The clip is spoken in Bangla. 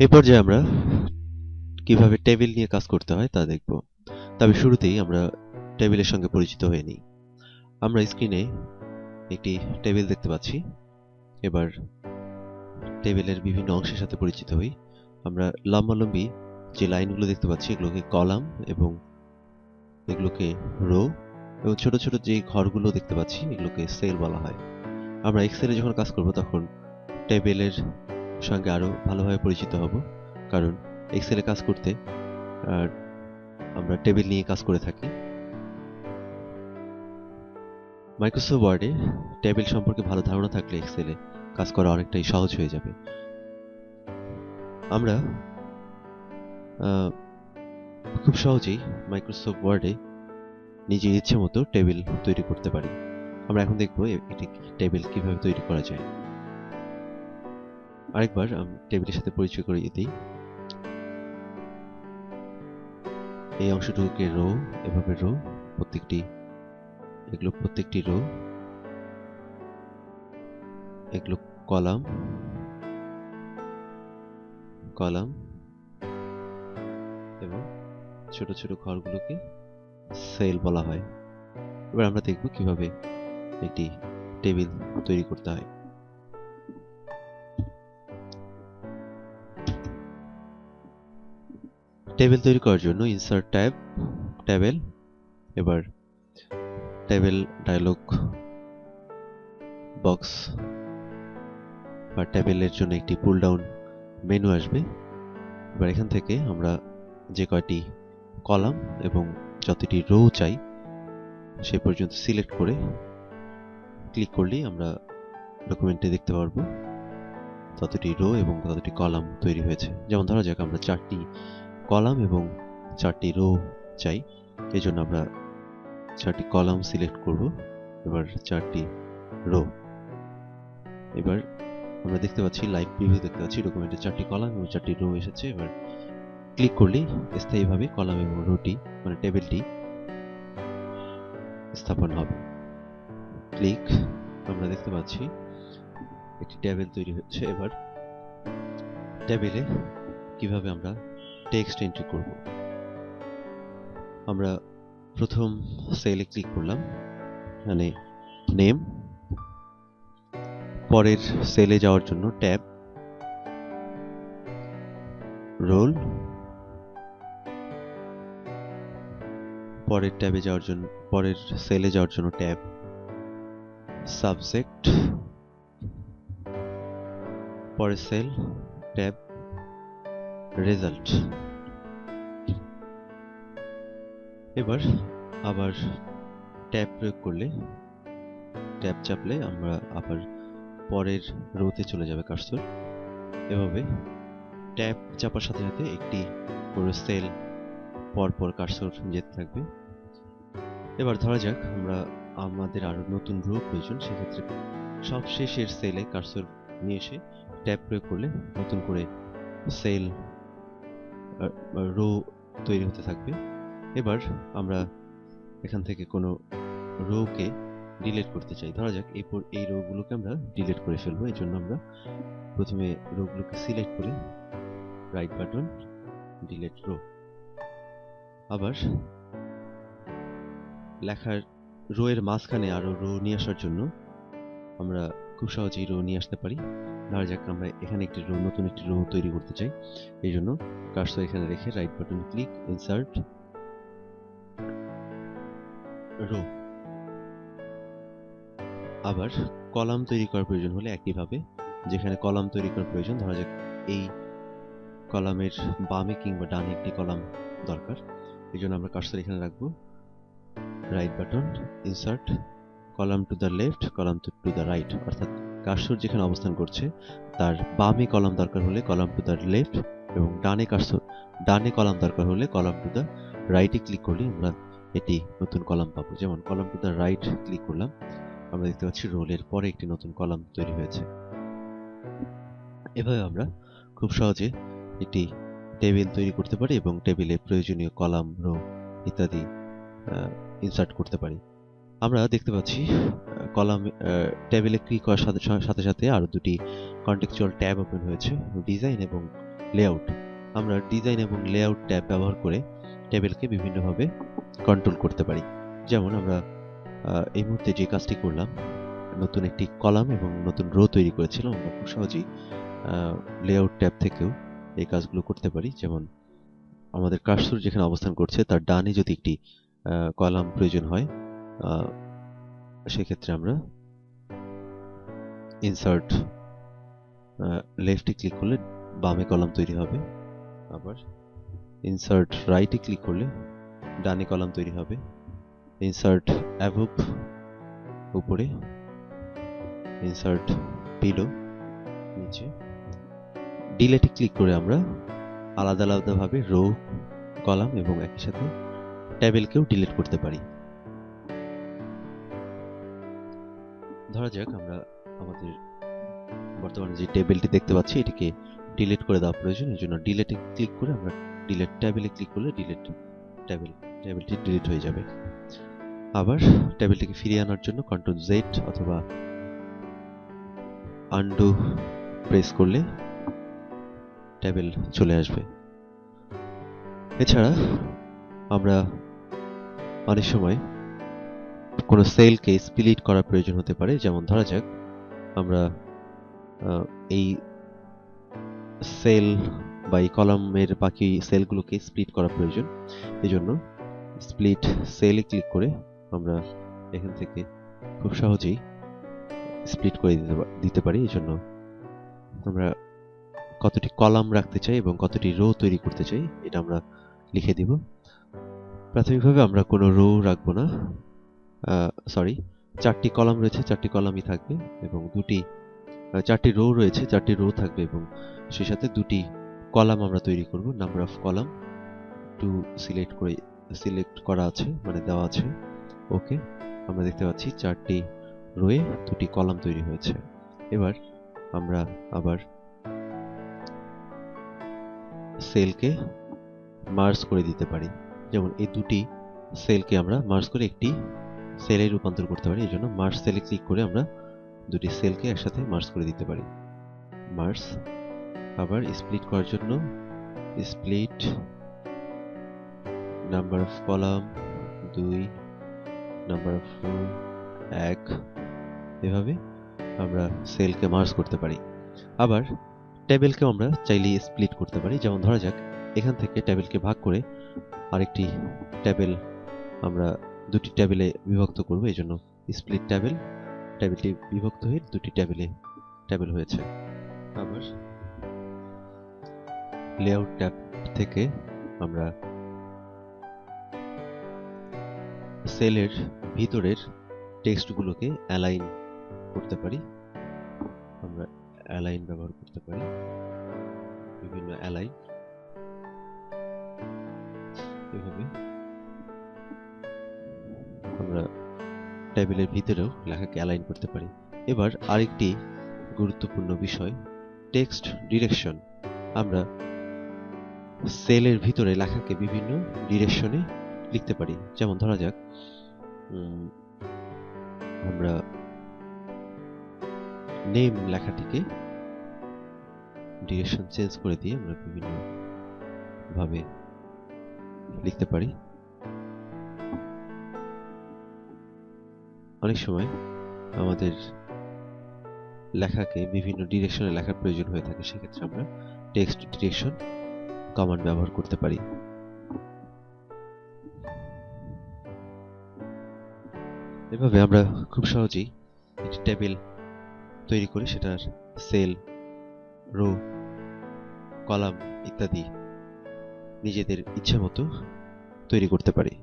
এই পর্যায়ে আমরা কিভাবে টেবিল নিয়ে কাজ করতে হয় তা দেখব। তবে শুরুতেই আমরা টেবিলের সঙ্গে পরিচিত হয়ে নিই। আমরা স্ক্রিনে একটি টেবিল দেখতে পাচ্ছি। এবার টেবিলের বিভিন্ন অংশের সাথে পরিচিত হই। আমরা লম্বালম্বি যে লাইনগুলো দেখতে পাচ্ছি এগুলোকে কলাম এবং এগুলোকে রো এবং ছোট ছোট যে ঘরগুলো দেখতে পাচ্ছি এগুলোকে সেল বলা হয়। আমরা এক্সেলে যখন কাজ করব তখন টেবিলের সঙ্গে আরো ভালোভাবে পরিচিত হব, কারণ এক্সেলে কাজ করতে আমরা টেবিল নিয়ে কাজ করে থাকি। মাইক্রোসফট ওয়ার্ডে টেবিল সম্পর্কে ভালো ধারণা থাকলে এক্সেলে কাজ করা অনেকটাই সহজ হয়ে যাবে। আমরা খুব সহজেই মাইক্রোসফট ওয়ার্ডে নিজের ইচ্ছে মতো টেবিল তৈরি করতে পারি। আমরা এখন দেখব একটি টেবিল কিভাবে তৈরি করা যায়। আরেকবার টেবিলের সাথে পরিচয় করিয়ে দিই। এই অংশটুকুকে রো, এভাবে রো, প্রত্যেকটি রো, এগুলো কলাম, কলাম এবং ছোট ছোট ঘরগুলোকে সেল বলা হয়। এবার আমরা দেখব কিভাবে একটি টেবিল তৈরি করতে হয়। টেবিল তৈরি করার জন্য ইনসার্ট ট্যাব, টেবিল, এবার টেবিল ডায়লগ বক্স বা টেবিলের জন্য একটি পুল ডাউন মেনু আসবে। এবার এখান থেকে আমরা যে কয়টি কলাম এবং যতটি রো চাই সে পর্যন্ত সিলেক্ট করে ক্লিক করলেই আমরা ডকুমেন্টে দেখতে পারবো ততটি রো এবং ততটি কলাম তৈরি হয়েছে। যেমন ধরা যাক আমরা 4টি কলাম এবং 4টি রো চাই, এই জন্য আমরা 4টি কলাম সিলেক্ট করব, এবার 4টি রো। এবার আমরা দেখতে পাচ্ছি লাইভ প্রিভিউ দেখতে পাচ্ছি ডকুমেন্টে 4টি কলাম এবং 4টি রো এসেছে। এবার ক্লিক করলেই স্থায়ীভাবে কলাম এবং রোটি মানে টেবিলটি স্থাপন হবে। ক্লিক, আমরা দেখতে পাচ্ছি একটি টেবিল তৈরি হচ্ছে। এবার টেবিলে কিভাবে আমরা টেক্সট এন্ট্রি করব। আমরা প্রথম সেলে ক্লিক করলাম, মানে নেম, পরের সেলে যাওয়ার জন্য ট্যাব, রোল, পরের সেলে যাওয়ার জন্য ট্যাব, সাবজেক্ট, পরের সেল ট্যাব, রেজাল্ট। এবার আবার ট্যাব প্রয়োগ করলে, ট্যাব চাপলে আমরা আবার পরের রোতে চলে যাবে কার্সর। এভাবে ট্যাব চাপার সাথে সাথে একটি করে সেল পরপর কার্সর যেতে থাকবে। এবার ধরা যাক আমাদের আরো নতুন রো প্রয়োজন, সেক্ষেত্রে সব শেষের সেলে কার্সর নিয়ে এসে ট্যাব প্রয়োগ করলে নতুন করে সেল রো তৈরি হতে থাকবে। এবার আমরা এখান থেকে কোনো রোকে ডিলিট করতে চাই, ধরা যাক এই রোগুলোকে আমরা ডিলিট করে ফেলবো। এই জন্য আমরা প্রথমে রোগুলোকে সিলেক্ট করে রাইট বাটন, ডিলিট রো। আবার লেখার রো এর মাঝখানে আরো রো নিয়ে আসার জন্য আমরা খুব সহজেই রো নিয়ে আসতে পারি। ধরা যাক আমরা এখানে নতুন একটি রো তৈরি করতে চাই, এই জন্য কার্সর এখানে রেখে right button click, insert row. আবার কলাম তৈরি করার প্রয়োজন হলে একইভাবে যেখানে কলাম তৈরি করার প্রয়োজন, ধরা যাক এই কলামের বামে কিংবা ডানে একটি কলাম দরকার, এই জন্য আমরা কার্সর এখানে রাখবো, right button, insert column to the left, column to the right, অর্থাৎ কার্সর যেখানে অবস্থান করছে তার বামে কলাম দরকার হলে কলাম টু দ্য লেফট এবং ডানে কলাম দরকার হলে কলাম টু দ্য রাইটে ক্লিক করলে আমরা এটি নতুন কলাম পাবো। যেমন column to the right click করলাম, আমরা দেখতে পাচ্ছি রোলের পরে একটি নতুন কলাম তৈরি হয়েছে। এভাবে আমরা খুব সহজে একটি টেবিল তৈরি করতে পারি এবং টেবিলে প্রয়োজনীয় কলাম, রো ইত্যাদি ইনসার্ট করতে পারি। আমরা দেখতে পাচ্ছি টেবিলে ক্লিক করার সাথে সাথে আরো দুটি কন্টেক্সচুয়াল ট্যাব ওপেন হয়েছে, ডিজাইন এবং লেআউট। আমরা ডিজাইন এবং লেআউট ট্যাব ব্যবহার করে টেবিলকে বিভিন্নভাবে কন্ট্রোল করতে পারি। যেমন আমরা এই মুহূর্তে যে কাজটি করলাম, নতুন একটি কলাম এবং নতুন রো তৈরি করেছিলাম, আমরা খুব সহজেই লেআউট ট্যাব থেকেও এই কাজগুলো করতে পারি। যেমন আমাদের কার্সর যেখানে অবস্থান করছে তার ডানে যদি একটি কলাম প্রয়োজন হয়, সেক্ষেত্রে আমরা ইনসার্ট লেফটে ক্লিক করলে বামে কলাম তৈরি হবে, আবার ইনসার্ট রাইটে ক্লিক করলে ডানে কলাম তৈরি হবে, ইনসার্ট অ্যাবভ উপরে, ইনসার্ট বিলো নিচে। ডিলেটে ক্লিক করে আমরা আলাদা আলাদাভাবে রো, কলাম এবং একই সাথে টেবিলকেও ডিলিট করতে পারি। ধরা যাক আমরা আমাদের বর্তমানে যে টেবিলটি দেখতে পাচ্ছি এটিকে ডিলিট করে দেওয়া প্রয়োজন। এর জন্য ডিলিটে ক্লিক করে আমরা ডিলিট টেবিলে ক্লিক করলে ডিলিট টেবিলটি ডিলিট হয়ে যাবে। আবার টেবিলটিকে ফিরিয়ে আনার জন্য কন্ট্রোল জেড অথবা আনডু প্রেস করলে টেবিল চলে আসবে। এছাড়া আমরা অনেক সময় কোনো সেলকে স্প্লিট করার প্রয়োজন হতে পারে। যেমন ধরা যাক আমরা এই সেল বা এই কলামের বাকি সেলগুলোকে স্প্লিট করা প্রয়োজন। এজন্য স্প্লিট সেলে ক্লিক করে আমরা এখান থেকে খুব সহজেই স্প্লিট করে দিতে পারি। এজন্য আমরা কতটি কলাম রাখতে চাই এবং কতটি রো তৈরি করতে চাই এটা আমরা লিখে দিব। প্রাথমিকভাবে আমরা কোনো রো রাখবো না, চারটি কলাম রয়েছে, চারটি কলামই থাকবে এবং চারটি রো রয়েছে, চারটি রো থাকবে এবং সেই সাথে দুটি কলাম আমরা তৈরি করব। Number of column two select করা আছে, মানে দেওয়া আছে। ওকে, আমরা দেখতে পাচ্ছি চারটি রোয়ে দুটি কলাম তৈরি হয়েছে। এবার আমরা আবার সেলকে মার্জ করে দিতে পারি। যেমন এই দুটি সেলকে আমরা মার্জ করে একটি সেলে রূপান্তর করতে পারি। এই জন্য মার্জ সেলে ক্লিক করে আমরা দুটি সেলকে একসাথে মার্জ করে দিতে পারি। মার্জ। আবার স্প্লিট করার জন্য split number of column 2, number of rho 1, এভাবে আমরা সেলকে মার্জ করতে পারি। আবার টেবিলকে আমরা চাইলে স্প্লিট করতে পারি। যেমন ধরা যাক এখান থেকে টেবিলকে ভাগ করে আরেকটি টেবিল আমরা দুটি টেবিলে বিভক্ত করব। এই জন্য স্প্লিট টেবিলটি বিভক্ত হয়ে দুটি টেবিল হয়েছে। আবার লেআউট ট্যাব থেকে আমরা সেলের ভিতরের টেক্সটগুলোকে অ্যালাইন করতে পারি। আমরা অ্যালাইন ব্যবহার করতে পারি, বিভিন্ন অ্যালাইন। এভাবে আমরা টেবিলের ভিতরেও লেখাকে অ্যালাইন করতে পারি। এবার আরেকটি গুরুত্বপূর্ণ বিষয়, টেক্সট ডিরেকশন। আমরা সেলের ভিতরে লেখাকে বিভিন্ন ডিরেকশনে লিখতে পারি। যেমন ধরা যাক আমরা নেম লেখাটিকে ডিরেকশন চেঞ্জ করে দিয়ে আমরা বিভিন্ন ভাবে লিখতে পারি। অনেক সময় আমাদের লেখাকে বিভিন্ন ডিরেকশনে লেখার প্রয়োজন হয়ে থাকে, সেক্ষেত্রে আমরা টেক্সট ডিরেকশন কমান্ড ব্যবহার করতে পারি। এভাবে আমরা খুব সহজেই একটি টেবিল তৈরি করে সেটার সেল, রো, কলাম ইত্যাদি নিজেদের ইচ্ছা মতো তৈরি করতে পারি।